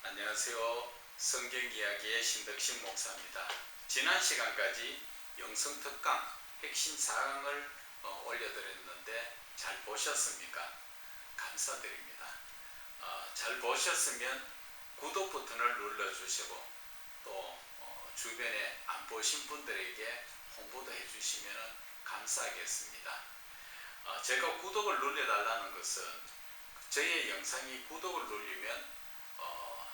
안녕하세요. 성경이야기의 신덕식 목사입니다. 지난 시간까지 영성특강 핵심 사항을 올려드렸는데 잘 보셨습니까? 감사드립니다. 잘 보셨으면 구독 버튼을 눌러주시고 또 주변에 안 보신 분들에게 홍보도 해주시면 감사하겠습니다. 제가 구독을 눌러달라는 것은 저의 영상이 구독을 누르면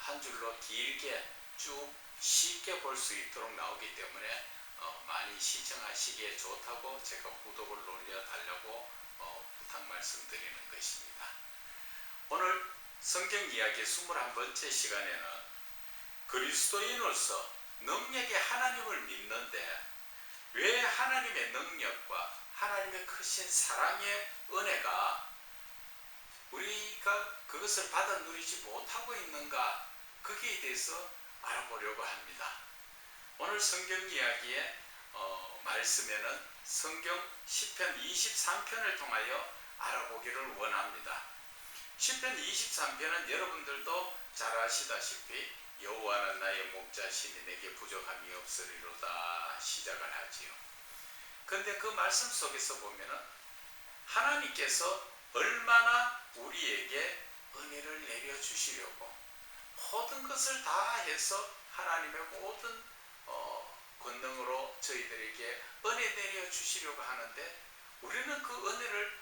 한 줄로 길게 쭉 쉽게 볼 수 있도록 나오기 때문에 많이 시청하시기에 좋다고 제가 구독을 눌러달라고 부탁 말씀드리는 것입니다. 오늘 성경 이야기 21번째 시간에는 그리스도인으로서 능력의 하나님을 믿는데 왜 하나님의 능력과 하나님의 크신 사랑의 은혜가 우리가 그것을 받아 누리지 못하고 있는가, 거기에 대해서 알아보려고 합니다. 오늘 성경 이야기의 말씀에는 성경 시편 23편을 통하여 알아보기를 원합니다. 시편 23편은 여러분들도 잘 아시다시피 여호와는 나의 목자시니 내게 부족함이 없으리로다 시작을 하지요. 그런데 그 말씀 속에서 보면은 하나님께서 얼마나 우리에게 은혜를 내려주시려고 모든 것을 다 해서 하나님의 모든 권능으로 저희들에게 은혜 내려주시려고 하는데 우리는 그 은혜를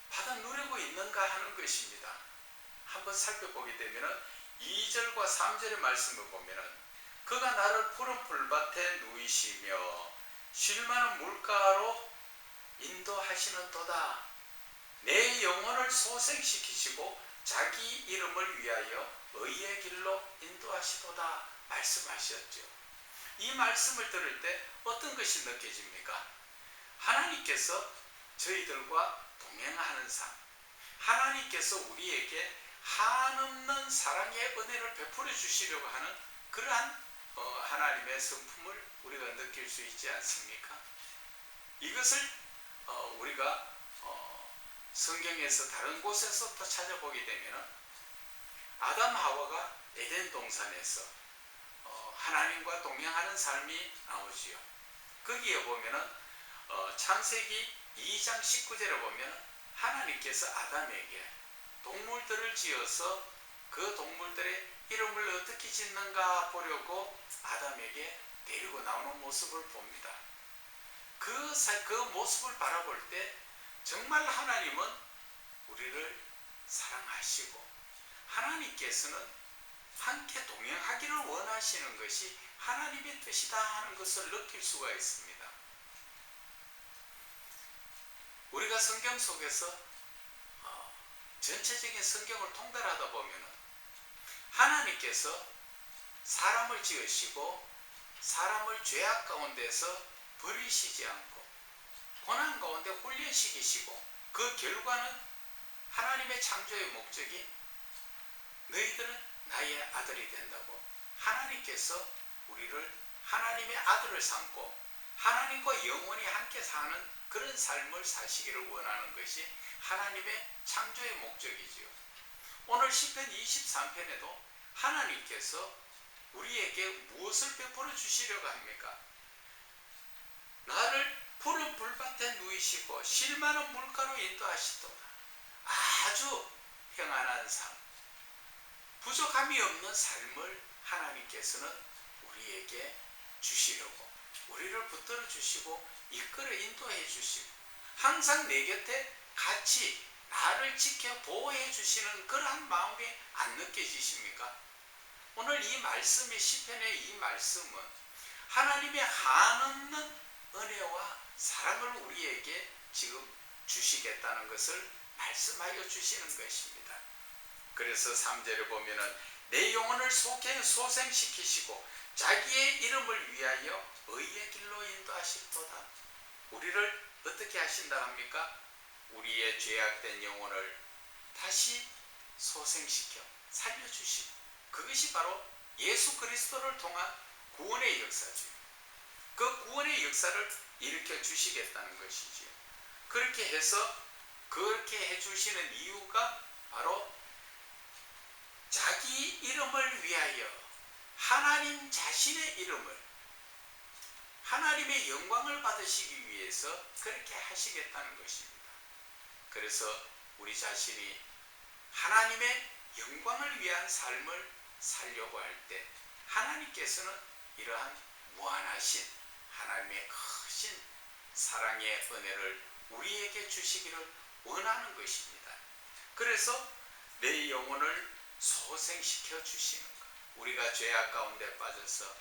받아 누리고 있는가 하는 것입니다. 한번 살펴보게 되면 2절과 3절의 말씀을 보면 그가 나를 푸른 풀밭에 누이시며 쉴만한 물가로 인도하시는도다. 내 영혼을 소생시키시고 자기 이름을 위하여 의의 길로 인도하시도다 말씀하셨죠. 이 말씀을 들을 때 어떤 것이 느껴집니까? 하나님께서 저희들과 동행하는 삶, 하나님께서 우리에게 한없는 사랑의 은혜를 베풀어 주시려고 하는 그러한 하나님의 성품을 우리가 느낄 수 있지 않습니까? 이것을 우리가 성경에서 다른 곳에서 또 찾아보게 되면 아담 하와가 에덴 동산에서 하나님과 동행하는 삶이 나오지요. 거기에 보면은 창세기 2장 19절에 보면 하나님께서 아담에게 동물들을 지어서 그 동물들의 이름을 어떻게 짓는가 보려고 아담에게 데리고 나오는 모습을 봅니다. 그 모습을 바라볼 때 정말 하나님은 우리를 사랑하시고 하나님께서는 함께 동행하기를 원하시는 것이 하나님의 뜻이다 하는 것을 느낄 수가 있습니다. 우리가 성경 속에서 전체적인 성경을 통달하다 보면 하나님께서 사람을 지으시고 사람을 죄악 가운데서 버리시지 않고 고난 가운데 훈련시키시고 그 결과는 하나님의 창조의 목적이 너희들은 나의 아들이 된다고 하나님께서 우리를 하나님의 아들을 삼고 하나님과 영원히 함께 사는 그런 삶을 사시기를 원하는 것이 하나님의 창조의 목적이지요. 오늘 시편 23편에도 하나님께서 우리에게 무엇을 베풀어 주시려고 합니까? 나를 푸른 풀밭에 누이시고 쉴만한 물가로 인도하시도다. 아주 평안한 삶, 부족함이 없는 삶을 하나님께서는 우리에게 주시려고 우리를 붙들어 주시고 이끌어 인도해 주시고 항상 내 곁에 같이 나를 지켜 보호해 주시는 그러한 마음이 안 느껴지십니까? 오늘 이 말씀의 시편의 이 말씀은 하나님의 한없는 은혜와 사랑을 우리에게 지금 주시겠다는 것을 말씀하여 주시는 것입니다. 그래서 3절에 보면은 내 영혼을 소생시키시고 자기의 이름을 위하여 의의 길로 인도하시도다. 우리를 어떻게 하신다 합니까? 우리의 죄악된 영혼을 다시 소생시켜 살려주시고 그것이 바로 예수 그리스도를 통한 구원의 역사죠. 그 구원의 역사를 일으켜 주시겠다는 것이지요. 그렇게 해서 그렇게 해주시는 이유가 바로 자기 자기 이름을 위하여 하나님 자신의 이름을 하나님의 영광을 받으시기 위해서 그렇게 하시겠다는 것입니다. 그래서 우리 자신이 하나님의 영광을 위한 삶을 살려고 할 때 하나님께서는 이러한 무한하신 하나님의 크신 사랑의 은혜를 우리에게 주시기를 원하는 것입니다. 그래서 내 영혼을 소생시켜 주시는 것. 우리가 죄악 가운데 빠져서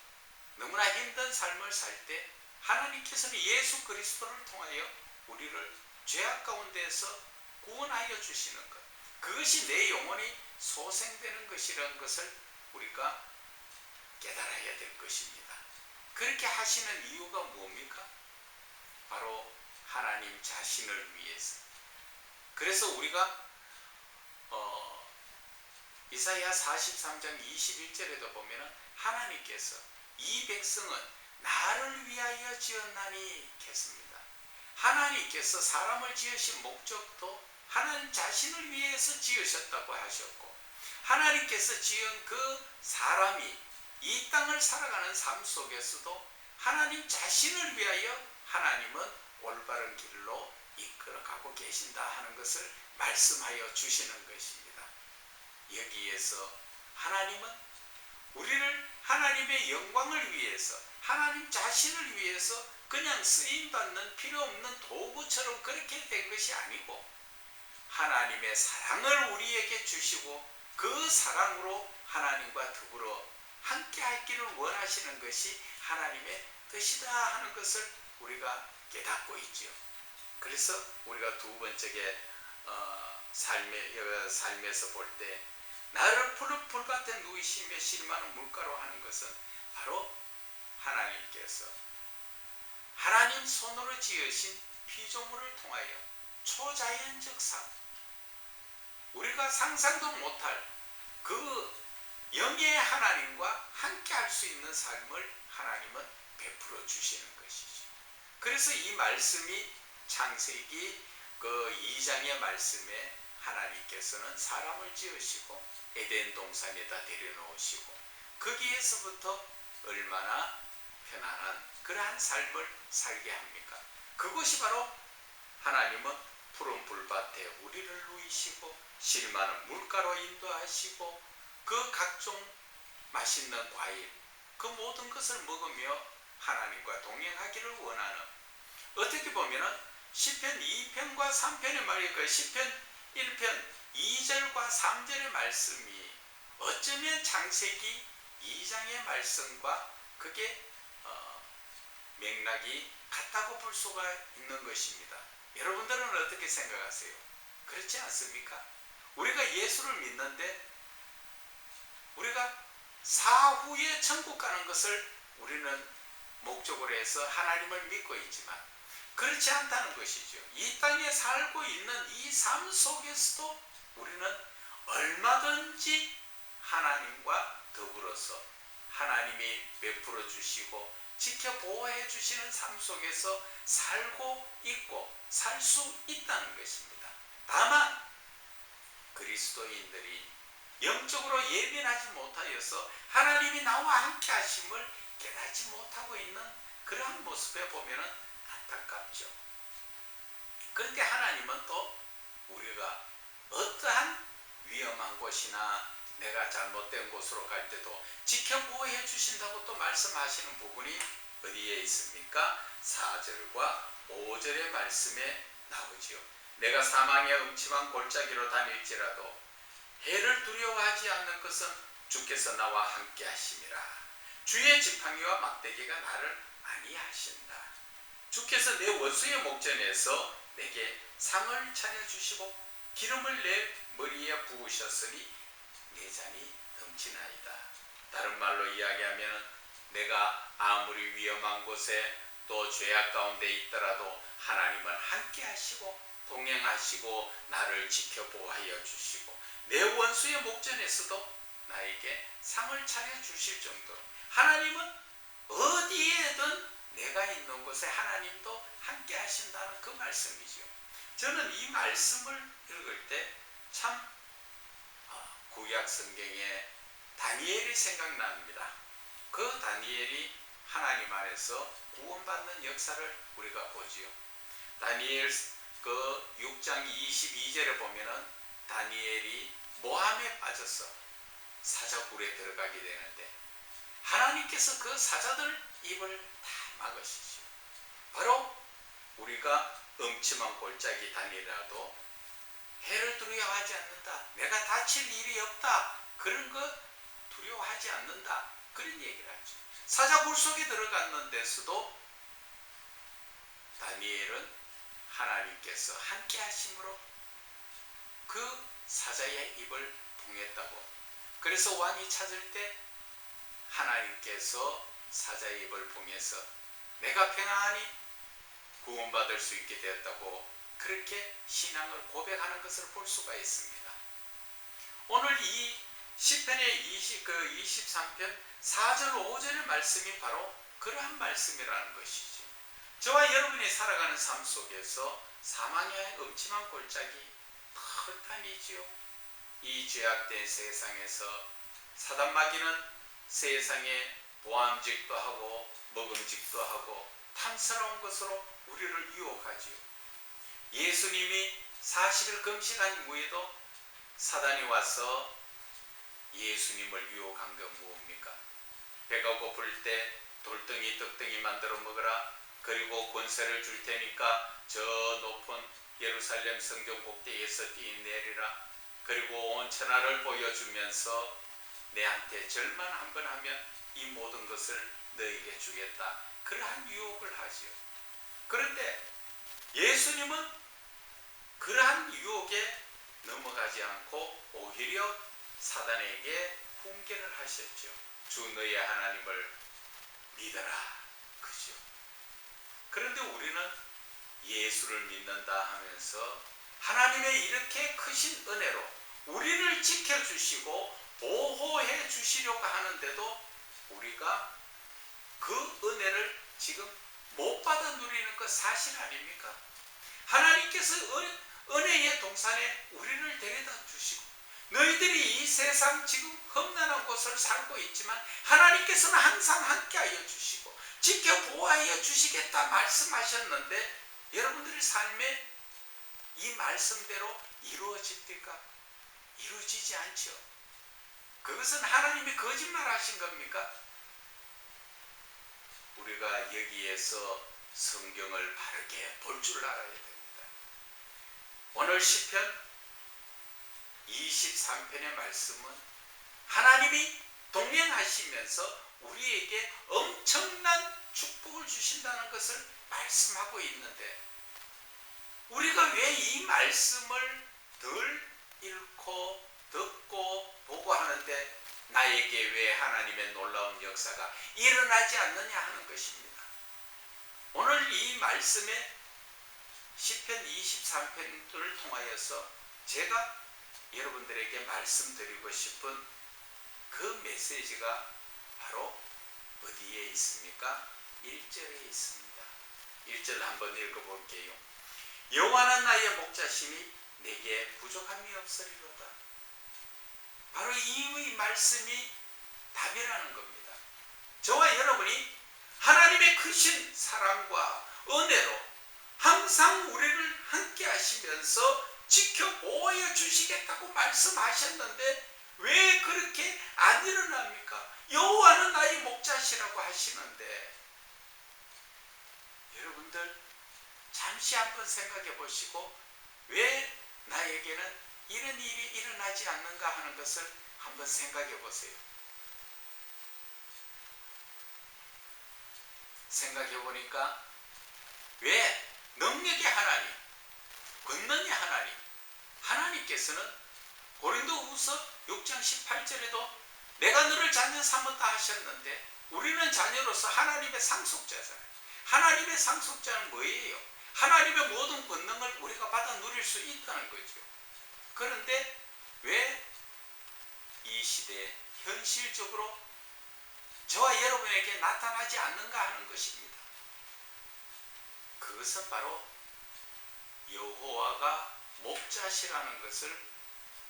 너무나 힘든 삶을 살 때 하나님께서는 예수 그리스도를 통하여 우리를 죄악 가운데서 구원하여 주시는 것. 그것이 내 영혼이 소생되는 것이라는 것을 우리가 깨달아야 될 것입니다. 그렇게 하시는 이유가 뭡니까? 바로 하나님 자신을 위해서. 그래서 우리가 이사야 43장 21절에도 보면 하나님께서 이 백성은 나를 위하여 지었나니 했습니다. 하나님께서 사람을 지으신 목적도 하나님 자신을 위해서 지으셨다고 하셨고, 하나님께서 지은 그 사람이 이 땅을 살아가는 삶 속에서도 하나님 자신을 위하여 하나님은 올바른 길로 이끌어가고 계신다 하는 것을 말씀하여 주시는 것입니다. 여기에서 하나님은 우리를 하나님의 영광을 위해서, 하나님 자신을 위해서 그냥 쓰임받는 필요 없는 도구처럼 그렇게 된 것이 아니고, 하나님의 사랑을 우리에게 주시고 그 사랑으로 하나님과 더불어 함께 하기를 원하시는 것이 하나님의 뜻이다 하는 것을 우리가 깨닫고 있죠. 그래서 우리가 두 번째에 삶에서 볼 때 나를 푸른 풀밭에 누이시며 실만한 물가로 하는 것은 바로 하나님께서 하나님 손으로 지으신 피조물을 통하여 초자연적 삶, 우리가 상상도 못할 그 영의 하나님과 함께 할 수 있는 삶을 하나님은 베풀어 주시는 것이죠. 그래서 이 말씀이 창세기 그 2장의 말씀에 하나님께서는 사람을 지으시고 에덴 동산에다 데려놓으시고 거기에서부터 얼마나 편안한 그러한 삶을 살게 합니까? 그것이 바로 하나님은 푸른 풀밭에 우리를 누이시고 실만한 물가로 인도하시고 그 각종 맛있는 과일, 그 모든 것을 먹으며 하나님과 동행하기를 원하는, 어떻게 보면 시편 2편과 3편의 말이 그 시편 1편 2절과 3절의 말씀이 어쩌면 창세기 2장의 말씀과 그게 맥락이 같다고 볼 수가 있는 것입니다. 여러분들은 어떻게 생각하세요? 그렇지 않습니까? 우리가 예수를 믿는데 우리가 사후에 천국 가는 것을 우리는 목적으로 해서 하나님을 믿고 있지만 그렇지 않다는 것이죠. 이 땅에 살고 있는 이 삶 속에서도 우리는 얼마든지 하나님과 더불어서 하나님이 베풀어 주시고 지켜 보호해 주시는 삶 속에서 살고 있고 살 수 있다는 것입니다. 다만 그리스도인들이 영적으로 예민하지 못하여서 하나님이 나와 함께 하심을 깨닫지 못하고 있는 그러한 모습에 보면 안타깝죠. 그런데 하나님은 또 우리가 어떠한 위험한 곳이나 내가 잘못된 곳으로 갈 때도 지켜보호해 주신다고 또 말씀하시는 부분이 어디에 있습니까? 4절과 5절의 말씀에 나오지요. 내가 사망의 음침한 골짜기로 다닐지라도 해를 두려워하지 않는 것은 주께서 나와 함께 하심이라. 주의 지팡이와 막대기가 나를 안위하신다. 주께서 내 원수의 목전에서 내게 상을 차려주시고 기름을 내 머리에 부으셨으니 내 잔이 넘치나이다. 다른 말로 이야기하면 내가 아무리 위험한 곳에 또 죄악 가운데 있더라도 하나님은 함께 하시고 동행하시고 나를 지켜보호하여 주시고 내 원수의 목전에서도 나에게 상을 차려주실 정도로 하나님은 어디에든 내가 있는 곳에 하나님도 함께 하신다는 그 말씀이죠. 저는 이 말씀을 읽을 때 참 구약 성경에 다니엘이 생각납니다. 그 다니엘이 하나님 안에서 구원받는 역사를 우리가 보지요. 다니엘 그 6장 22절에 보면은 다니엘이 모함에 빠져서 사자굴에 들어가게 되는데 하나님께서 그 사자들 입을 다 막으시죠. 바로 우리가 음침한 골짜기 다니라도 해를 두려워하지 않는다. 내가 다칠 일이 없다. 그런 거 두려워하지 않는다. 그런 얘기를 하죠. 사자굴 속에 들어갔는 데서도 다니엘은 하나님께서 함께 하심으로 그 사자의 입을 봉했다고. 그래서 왕이 찾을 때 하나님께서 사자의 입을 봉해서 내가 평안히 구원받을 수 있게 되었다고 그렇게 신앙을 고백하는 것을 볼 수가 있습니다. 오늘 이 시편의 23편 4절 5절의 말씀이 바로 그러한 말씀이라는 것이죠. 저와 여러분이 살아가는 삶 속에서 사망의 음침한 골짜기 털탄이지요. 이 죄악된 세상에서 사단마귀는 세상에 보암직도 하고 먹음직도 하고 탐스러운 것으로 우리를 유혹하지요. 예수님이 40일 금식한 후에도 사단이 와서 예수님을 유혹한 건 무엇입니까? 배가 고플 때 돌덩이 떡덩이 만들어 먹으라. 그리고 권세를 줄 테니까 저 높은 예루살렘 성전 꼭대기에서 뛰내리라. 그리고 온 천하를 보여주면서 내한테 절만 한번 하면 이 모든 것을 너에게 주겠다. 그러한 유혹을 하지요. 그런데 예수님은 그러한 유혹에 넘어가지 않고 오히려 사단에게 훈계를 하셨죠. 주 너의 하나님을 믿어라. 그죠? 그런데 우리는 예수를 믿는다 하면서 하나님의 이렇게 크신 은혜로 우리를 지켜주시고 보호해 주시려고 하는데도 우리가 그 은혜를 지금 못 받아 누리는 것 사실 아닙니까? 하나님께서 은혜의 동산에 우리를 데려다 주시고 너희들이 이 세상 지금 험난한 곳을 살고 있지만 하나님께서는 항상 함께하여 주시고 지켜 보호하여 주시겠다 말씀하셨는데 여러분들의 삶에 이 말씀대로 이루어집니까? 이루어지지 않죠. 그것은 하나님이 거짓말 하신 겁니까? 우리가 여기에서 성경을 바르게 볼 줄 알아야 됩니다. 오늘 시편 23편의 말씀은 하나님이 동행하시면서 우리에게 엄청난 축복을 주신다는 것을 말씀하고 있는데 우리가 왜 이 말씀을 늘 읽고 듣고 보고 하는데 나에게 왜 하나님의 놀라운 역사가 일어나지 않느냐 하는 것입니다. 오늘 이 말씀에 시편 23편을 통하여서 제가 여러분들에게 말씀드리고 싶은 그 메시지가 바로 어디에 있습니까? 1절에 있습니다. 1절 한번 읽어볼게요. 여호와는 나의 목자심이 내게 부족함이 없으리로다. 바로 이 말씀이 답이라는 겁니다. 저와 여러분이 하나님의 크신 사랑과 은혜로 항상 우리를 함께 하시면서 지켜 보호해 주시겠다고 말씀하셨는데 왜 그렇게 안 일어납니까? 여호와는 나의 목자시라고 하시는데 여러분들 잠시 한번 생각해 보시고 왜 나에게는 이런 일이 일어나지 않는가 하는 것을 한번 생각해 보세요. 생각해 보니까 왜 능력의 하나님, 권능의 하나님, 하나님께서는 고린도후서 6장 18절에도 내가 너를 자녀 삼았다 하셨는데 우리는 자녀로서 하나님의 상속자잖아요. 하나님의 상속자는 뭐예요? 하나님의 모든 권능을 우리가 받아 누릴 수 있다는 거죠. 그런데 왜 이 시대에 현실적으로 저와 여러분에게 나타나지 않는가 하는 것입니다. 그것은 바로 여호와가 목자시라는 것을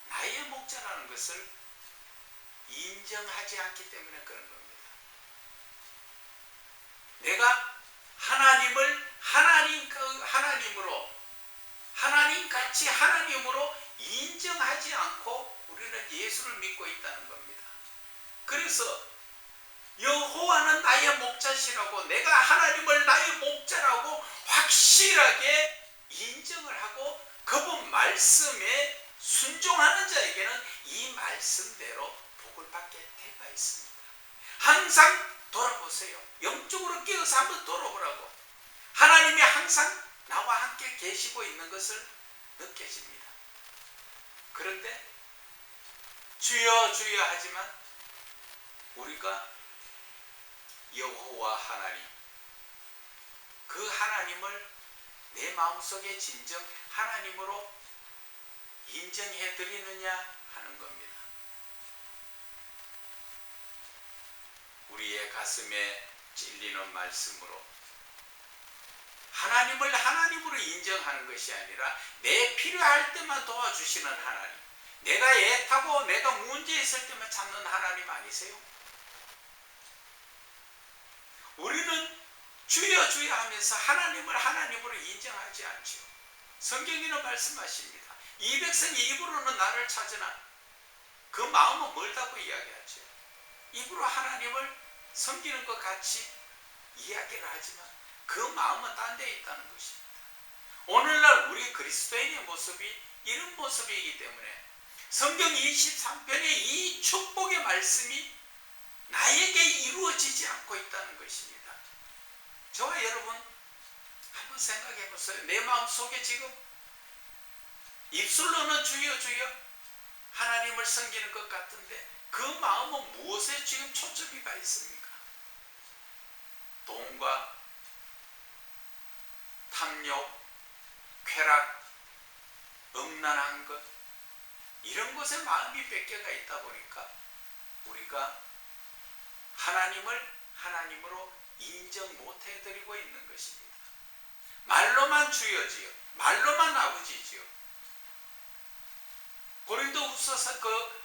나의 목자라는 것을 인지 인정하지 않기 때문에 그런 겁니다. 내가 하나님을 하나님으로 하나님같이 하나님으로 인정하지 않고 우리는 예수를 믿고 있다는 겁니다. 그래서 여호와는 나의 목자시라고 내가 하나님을 나의 목자라고 확실하게 인정을 하고 그분 말씀에 순종하는 자에게는 이 말씀대로 복을 받게 되어 있습니다. 항상 돌아보세요. 영적으로 깨어서 한번 돌아보라고. 하나님이 항상 나와 함께 계시고 있는 것을 느껴집니다. 그런데 주여 주여 하지만 우리가 여호와 하나님, 그 하나님을 내 마음속에 진정 하나님으로 인정해 드리느냐 하는 겁니다. 우리의 가슴에 찔리는 말씀으로 하나님을 하나님으로 인정하는 것이 아니라 내 필요할 때만 도와주시는 하나님, 내가 애타고 내가 문제 있을 때만 찾는 하나님 아니세요? 우리는 주여 주여 하면서 하나님을 하나님으로 인정하지 않죠. 성경에는 말씀하십니다. 이 백성이 입으로는 나를 찾으나 그 마음은 멀다고 이야기하죠. 입으로 하나님을 섬기는 것 같이 이야기를 하지만 그 마음은 딴 데 있다는 것입니다. 오늘날 우리 그리스도인의 모습이 이런 모습이기 때문에 성경 23편의 이 축복의 말씀이 나에게 이루어지지 않고 있다는 것입니다. 저와 여러분 한번 생각해 보세요. 내 마음속에 지금 입술로는 주여 주여 하나님을 섬기는 것 같은데 그 마음은 무엇에 지금 초점이 가 있습니까? 돈과 탐욕, 쾌락, 음란한 것, 이런 것에 마음이 뺏겨가 있다 보니까 우리가 하나님을 하나님으로 인정 못 해드리고 있는 것입니다. 말로만 주여지요, 말로만 아버지지요. 고린도후서 그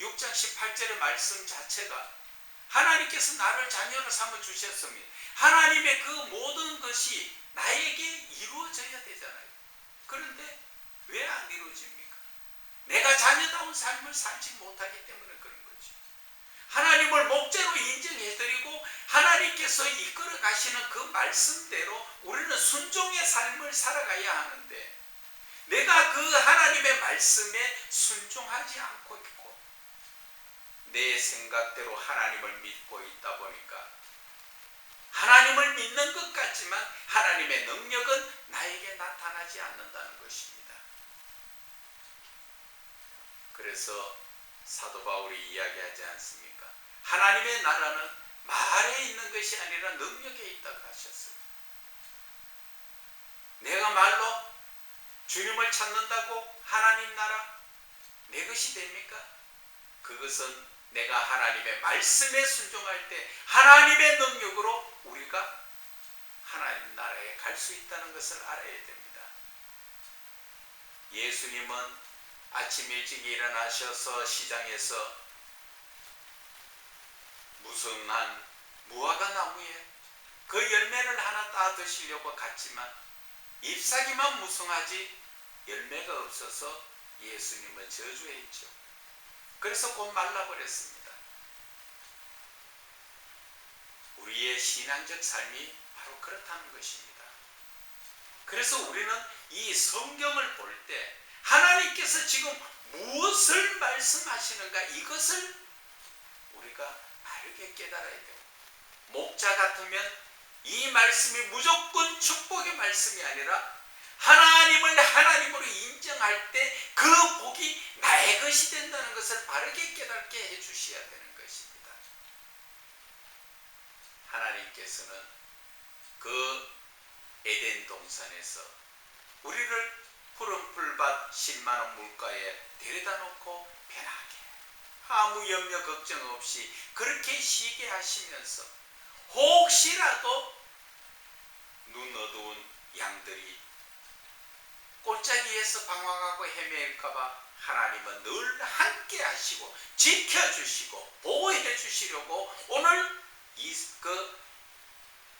6장 18절의 말씀 자체가 하나님께서 나를 자녀로 삼아 주셨습니다. 하나님의 그 모든 것이 나에게 이루어져야 되잖아요. 그런데 왜 안 이루어집니까? 내가 자녀다운 삶을 살지 못하기 때문에 그런 거죠. 하나님을 목자로 인정해드리고 하나님께서 이끌어 가시는 그 말씀대로 우리는 순종의 삶을 살아가야 하는데 내가 그 하나님의 말씀에 순종하지 않고 있고 내 생각대로 하나님을 믿고 있다 보니까 하나님을 믿는 것 같지만 하나님의 능력은 나에게 나타나지 않는다는 것입니다. 그래서 사도 바울이 이야기하지 않습니까? 하나님의 나라는 말에 있는 것이 아니라 능력에 있다고 하셨어요. 내가 말로 주님을 찾는다고 하나님 나라 내 것이 됩니까? 그것은 내가 하나님의 말씀에 순종할 때 하나님의 능력으로 우리가 하나님 나라에 갈 수 있다는 것을 알아야 됩니다. 예수님은 아침 일찍 일어나셔서 시장에서 무성한 무화과 나무에 그 열매를 하나 따 드시려고 갔지만 잎사귀만 무성하지 열매가 없어서 예수님은 저주했죠. 그래서 곧 말라버렸습니다. 우리의 신앙적 삶이 바로 그렇다는 것입니다. 그래서 우리는 이 성경을 볼 때 하나님께서 지금 무엇을 말씀하시는가 이것을 우리가 바르게 깨달아야 돼요. 목자 같으면 이 말씀이 무조건 축복의 말씀이 아니라 하나님을 하나님으로 인정할 때 그 복이 나의 것이 된다는 것을 바르게 깨닫게 해주셔야 되는 것입니다. 하나님께서는 그 에덴 동산에서 우리를 푸른 풀밭 10만원 물가에 데려다 놓고 편하게 아무 염려 걱정 없이 그렇게 쉬게 하시면서 혹시라도 눈 어두운 양들이 골짜기에서 방황하고 헤매일까봐 하나님은 늘 함께 하시고 지켜주시고 보호해 주시려고 오늘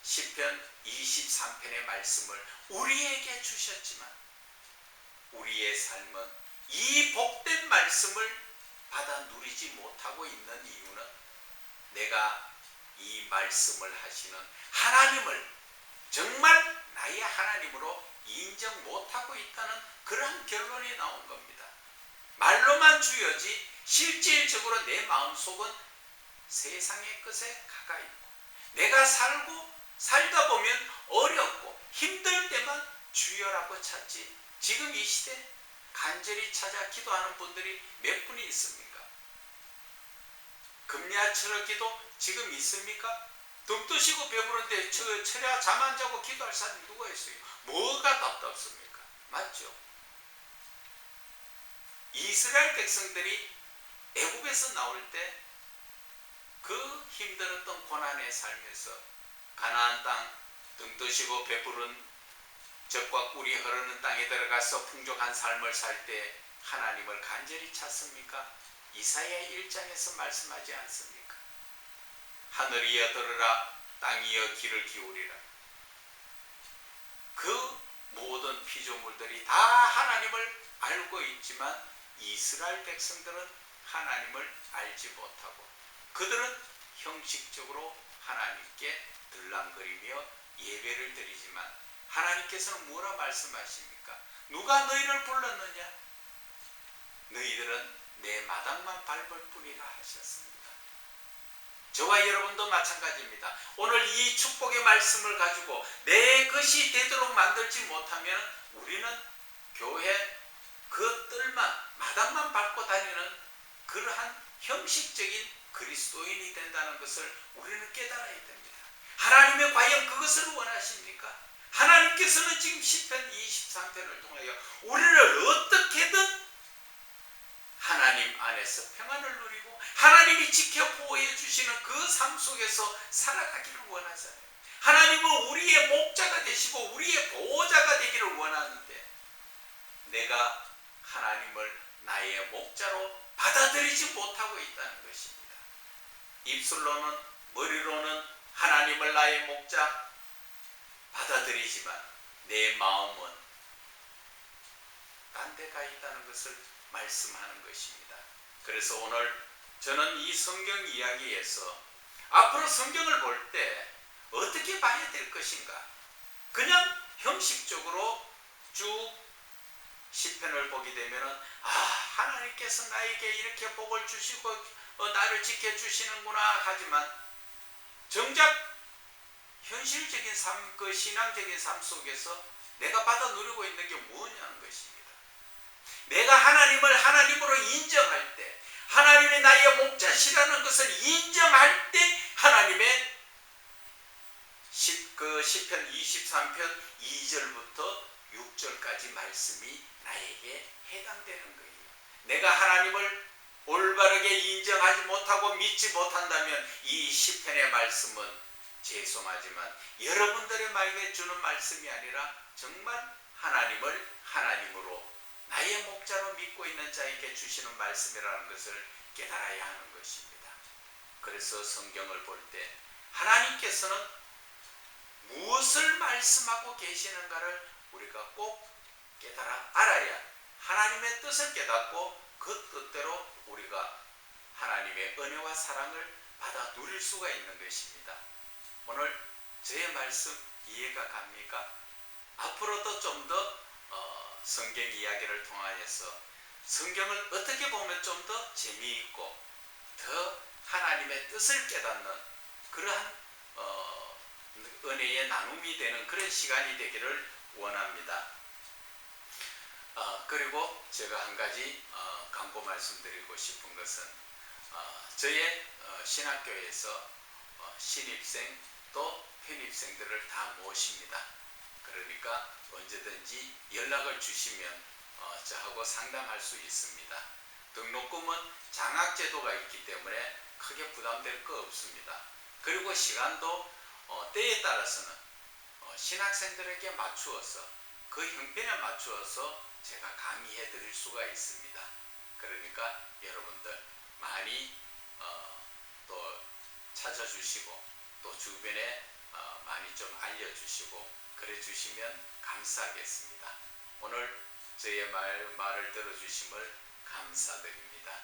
시편 23편의 말씀을 우리에게 주셨지만 우리의 삶은 이 복된 말씀을 받아 누리지 못하고 있는 이유는 내가 이 말씀을 하시는 하나님을 정말 나의 하나님으로 인정 못하고 있다는 그런 결론이 나온 겁니다. 말로만 주여지 실질적으로 내 마음속은 세상의 것에 가까이 있고 내가 살다 보면 어렵고 힘들 때만 주여라고 찾지 지금 이 시대 간절히 찾아 기도하는 분들이 몇 분이 있습니까? 금야철의 기도 지금 있습니까? 등 뜨시고 배부른데 철야 잠 안 자고 기도할 사람이 누가 있어요? 뭐가 답답습니까? 맞죠? 이스라엘 백성들이 애굽에서 나올 때 그 힘들었던 고난의 삶에서 가나안 땅 등 뜨시고 배부른 젖과 꿀이 흐르는 땅에 들어가서 풍족한 삶을 살 때 하나님을 간절히 찾습니까? 이사야 1장에서 말씀하지 않습니까? 하늘이여 들으라 땅이여 귀를 기울이라. 그 모든 피조물들이 다 하나님을 알고 있지만 이스라엘 백성들은 하나님을 알지 못하고 그들은 형식적으로 하나님께 들랑거리며 예배를 드리지만 하나님께서는 뭐라 말씀하십니까? 누가 너희를 불렀느냐? 너희들은 내 마당만 밟을 뿐이라 하셨습니다. 저와 여러분도 마찬가지입니다. 오늘 이 축복의 말씀을 가지고 내 것이 되도록 만들지 못하면 우리는 교회 그 뜰만 마당만 밟고 다니는 그러한 형식적인 그리스도인이 된다는 것을 우리는 깨달아야 됩니다. 하나님이 과연 그것을 원하십니까? 하나님께서는 지금 시편 23편을 통하여 우리를 어떻게든 하나님 안에서 평안을 누리고 하나님이 지켜 보호해 주시는 그 삶 속에서 살아가기를 원하잖아요. 하나님은 우리의 목자가 되시고 우리의 보호자가 되기를 원하는데 내가 하나님을 나의 목자로 받아들이지 못하고 있다는 것입니다. 입술로는 머리로는 하나님을 나의 목자 받아들이지만 내 마음은 딴 데 가 있다는 것을 말씀하는 것입니다. 그래서 오늘 저는 이 성경 이야기에서 앞으로 성경을 볼 때 어떻게 봐야 될 것인가? 그냥 형식적으로 쭉 시편을 보게 되면은 하나님께서 나에게 이렇게 복을 주시고 나를 지켜주시는구나 하지만 정작 현실적인 삶, 그 신앙적인 삶 속에서 내가 받아 누리고 있는 게 뭐냐는 것입니다. 내가 하나님을 하나님으로 인정할 때 하나님이 나의 목자시라는 것을 인정할 때 하나님의 시편 23편 2절부터 6절까지 말씀이 나에게 해당되는 거예요. 내가 하나님을 올바르게 인정하지 못하고 믿지 못한다면 이 시편의 말씀은 죄송하지만 여러분들의 마음에 주는 말씀이 아니라 정말 하나님을 하나님으로 나의 목자로 믿고 있는 자에게 주시는 말씀이라는 것을 깨달아야 하는 것입니다. 그래서 성경을 볼 때 하나님께서는 무엇을 말씀하고 계시는가를 우리가 꼭 깨달아 알아야 하나님의 뜻을 깨닫고 그 뜻대로 우리가 하나님의 은혜와 사랑을 받아 누릴 수가 있는 것입니다. 오늘 저의 말씀 이해가 갑니까? 앞으로도 좀 더 성경 이야기를 통하여서 성경을 어떻게 보면 좀 더 재미있고 더 하나님의 뜻을 깨닫는 그러한 은혜의 나눔이 되는 그런 시간이 되기를 원합니다. 그리고 제가 한 가지 광고 말씀드리고 싶은 것은 저의 신학교에서 신입생 또 편입생들을 다 모십니다. 그러니까 언제든지 연락을 주시면 저하고 상담할 수 있습니다. 등록금은 장학제도가 있기 때문에 크게 부담될 거 없습니다. 그리고 시간도 때에 따라서는 신학생들에게 맞추어서 그 형편에 맞추어서 제가 강의해 드릴 수가 있습니다. 그러니까 여러분들 많이 또 찾아주시고 또 주변에 많이 좀 알려주시고 그래 주시면 감사하겠습니다. 오늘 저의 말을 들어주심을 감사드립니다.